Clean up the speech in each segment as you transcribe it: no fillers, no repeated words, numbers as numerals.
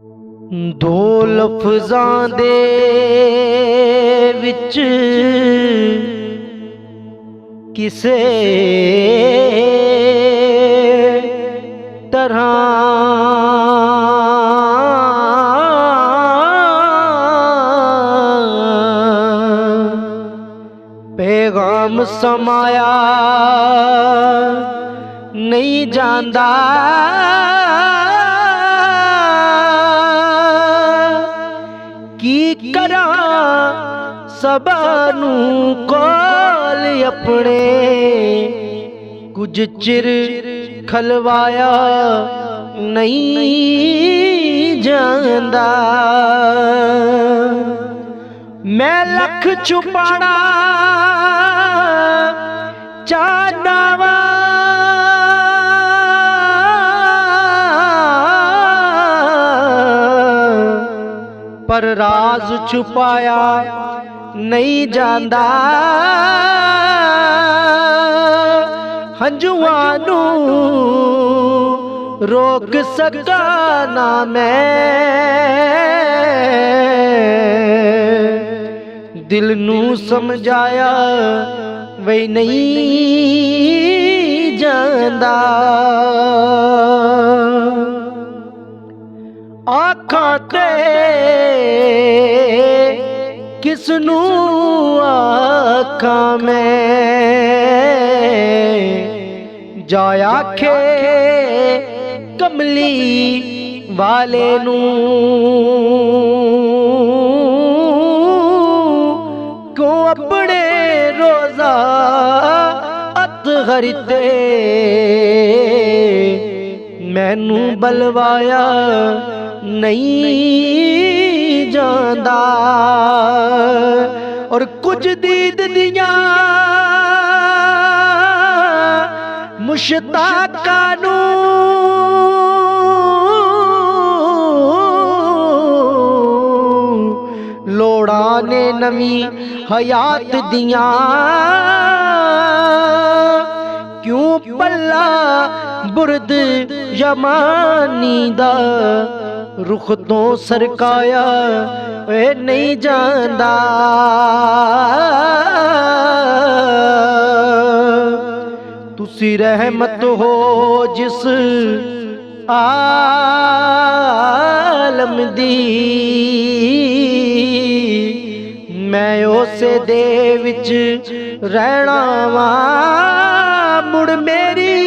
दो लफ्ज़ां दे विच किसे तरह पैगाम समाया नहीं जांदा। की करा सबनू कोल अपने कुछ चिर खलवाया नहीं जांदा। मैं लख छुपाना चाहना वा पर राज छुपाया नहीं जांदा। हंजुआं नू रोक सका ना मैं, दिल नू समझाया वही नहीं जांदा। आखां ते किसनू आखां मैं, जाया खे कमली वाले नू क्यों अपने रोजा अतहर ते मैनू बलवाया नहीं जांदा। और कुछ दीद दियां मुश्ताका नू लोड़ा ने नवी हयात दियां क्यों पल्ला बुरद यमानी दा रुख तो सरकाया वे नहीं जांदा। तुसी रहमत हो जिस आलम दी, मैं उसे दे विच रहना वा। मुड़ मेरी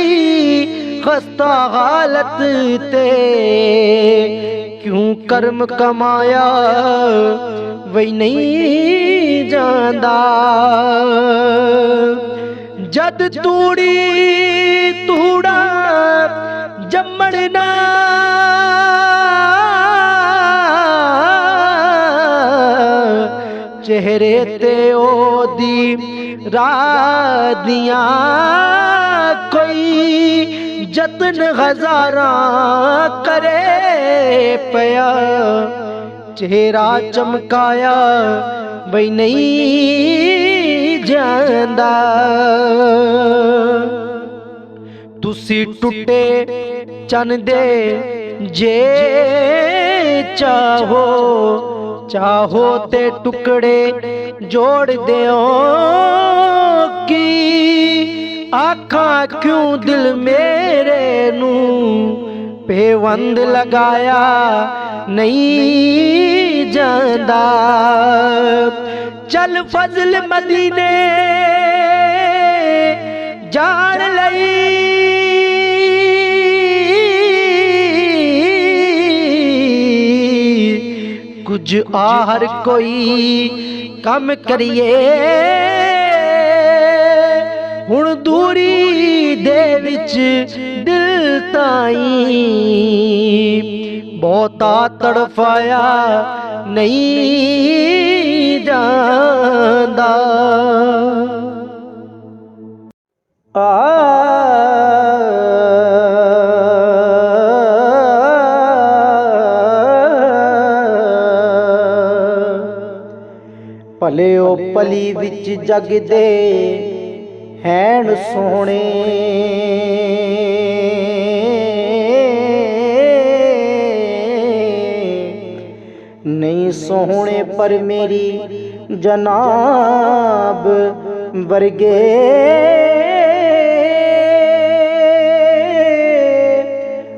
खस्ता हालत ते क्यों कर्म कमाया वही नहीं जांदा। जद तूड़ी तूड़ा जम्मड़ना चेहरे ते ओदी रादियां कोई जतन हजारा करे पया, चेहरा चमकाया वही नहीं जांदा। तुसी टुटे चन दे जे चाहो, चाहो ते टुकड़े जोड़ देओ की आखा क्यों दिल मेरे नू पेवंद लगाया नहीं जांदा। चल फजल मदीने जान लई, कुछ आहर कोई कम करिए। हुण दूरी दे विच दिल ताई बहुता तड़फाया नहीं जांदा। भले ओ पली विच जग दे हैन सोने, नहीं सोहने पर मेरी जनाब वर्गे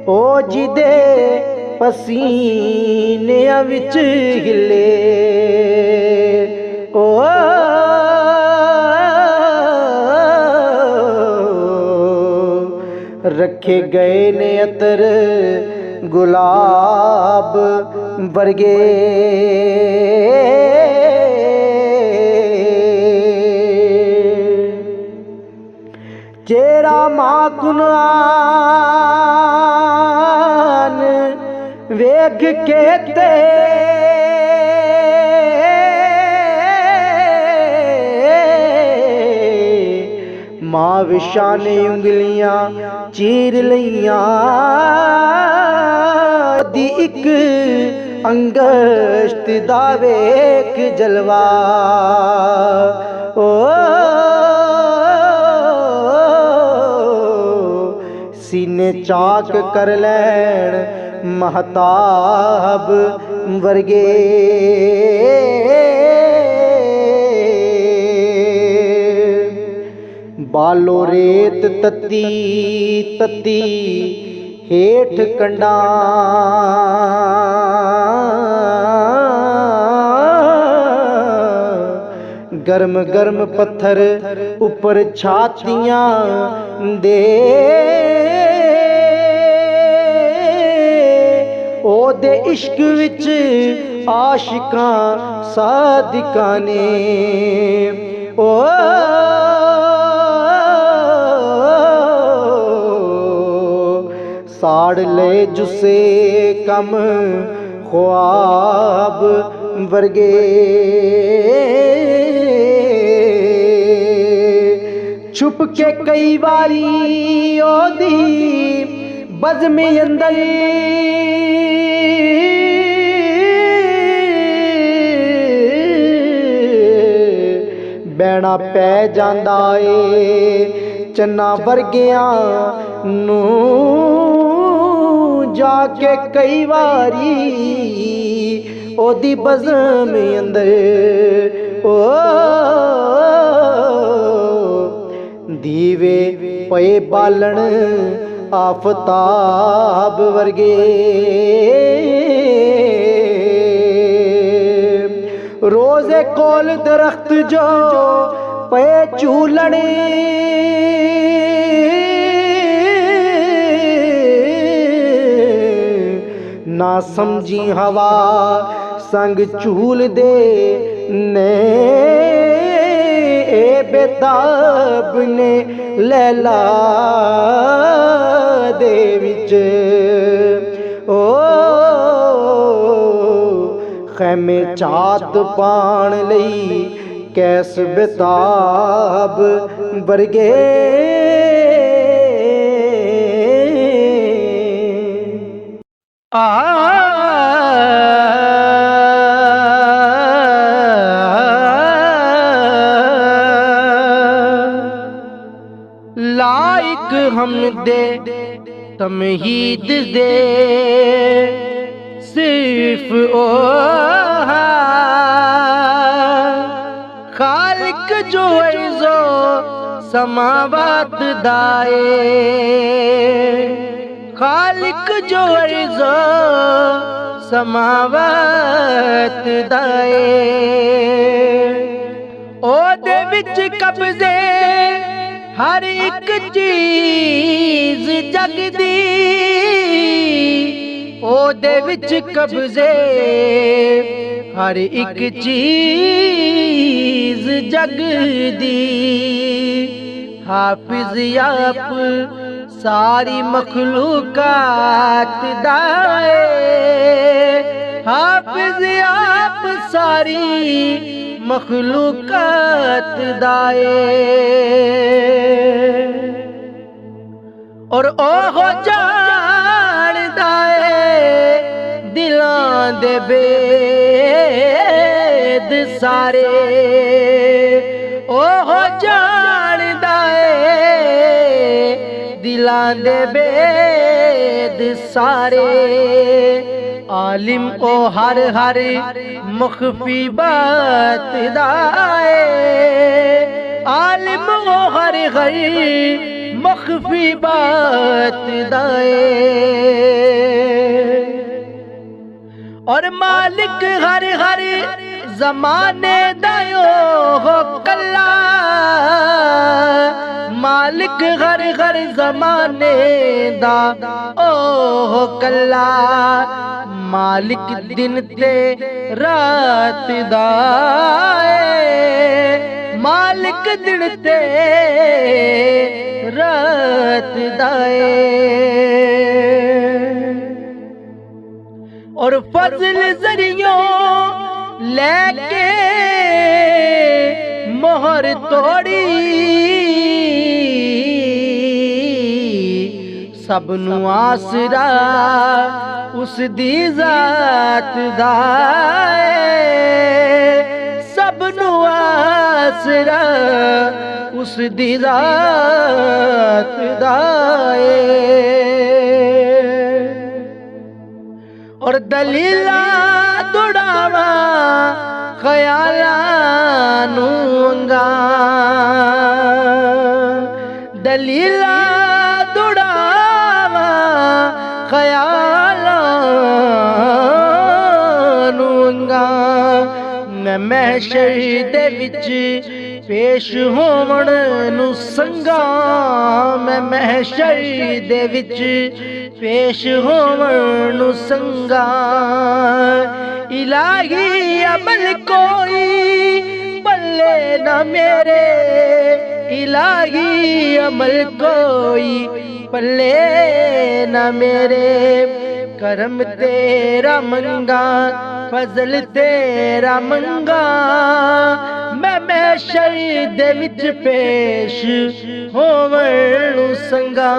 ओ जिदे पसीने विच हिले ओ रखे गए ने अतर गुलाब वर्गे चेहरा माकुन आन वेख के ते मां विशा ने उंगलियां चीर लिया दी इक अंगश्त दा वेख जलवा ओ सीने चाक कर लैन महताब वर्गे बालो रेत तती तती हेठ कंडा गर्म गर्म पत्थर ऊपर छातियां दे ओदे इश्क विच आशिकां सादिकां ने ओ साड़ ले जुसे कम ख्वाब वर्गे छुप के कई बारी ओदी बज़्म अंदर बैना पै जांदा ए चन्ना वर्गियां नू जाके कई बारी ओदी बज़्म अंदर ओ दीवे पे बालन आफताब वर्गे रोजे कोल दरख्त जो पे चूलने ना समझी हवा संग चूल दे ने ए बेताब ने लैला दे विच ओ खैमे चात पाण लई कैस बेताब वर्गे लाइक हम दे तमहीद दे सिर्फ ओ खालिक जो अर्ज़ो समावात दाए खालिक जो अर्ज़ो समावात दाए ओ दे विच कब्ज़े हर एक चीज जग दी ओ दे विच कब्ज़े हर एक चीज जग दी हाफिज आप सारी मखलूकात दाए हाफिज आप सारी मखलूकात दाए और ओह जान दाए दिलां दे बेद सारे ओह जान दाए दिलां दे बेद सारे आलिम ओ हर हर मखफी बात दाए, आलिम ओ हर हर मखफी बात दाए। और मालिक हर हर जमाने दायो हो कल्ला, मालिक हर हर जमाने दा ओ हो कल्ला, मालिक दिन ते रात दा ए, मालिक दिन ते रात दा ए। और फजल जरियों लेके मोहर तोड़ी, सबनू आसरा उस दी जात दा ए, सबनू आसरा उस दी जात दा ए। और दलीला दुड़ावा ख्याला नूंगा, दलीला दुड़ावा ख्याला नूंगा। मैं महशर दे विच पेश होवण नू संगा, मैं महशर दे विच पेश होवण नू संगा। इलाही अमल कोई पल्ले न मेरे, इलाही अमल कोई पल्ले न मेरे। करम तेरा मंगा फजल तेरा मंगा, मैं महशर दे विच पेश होवण नू संगा।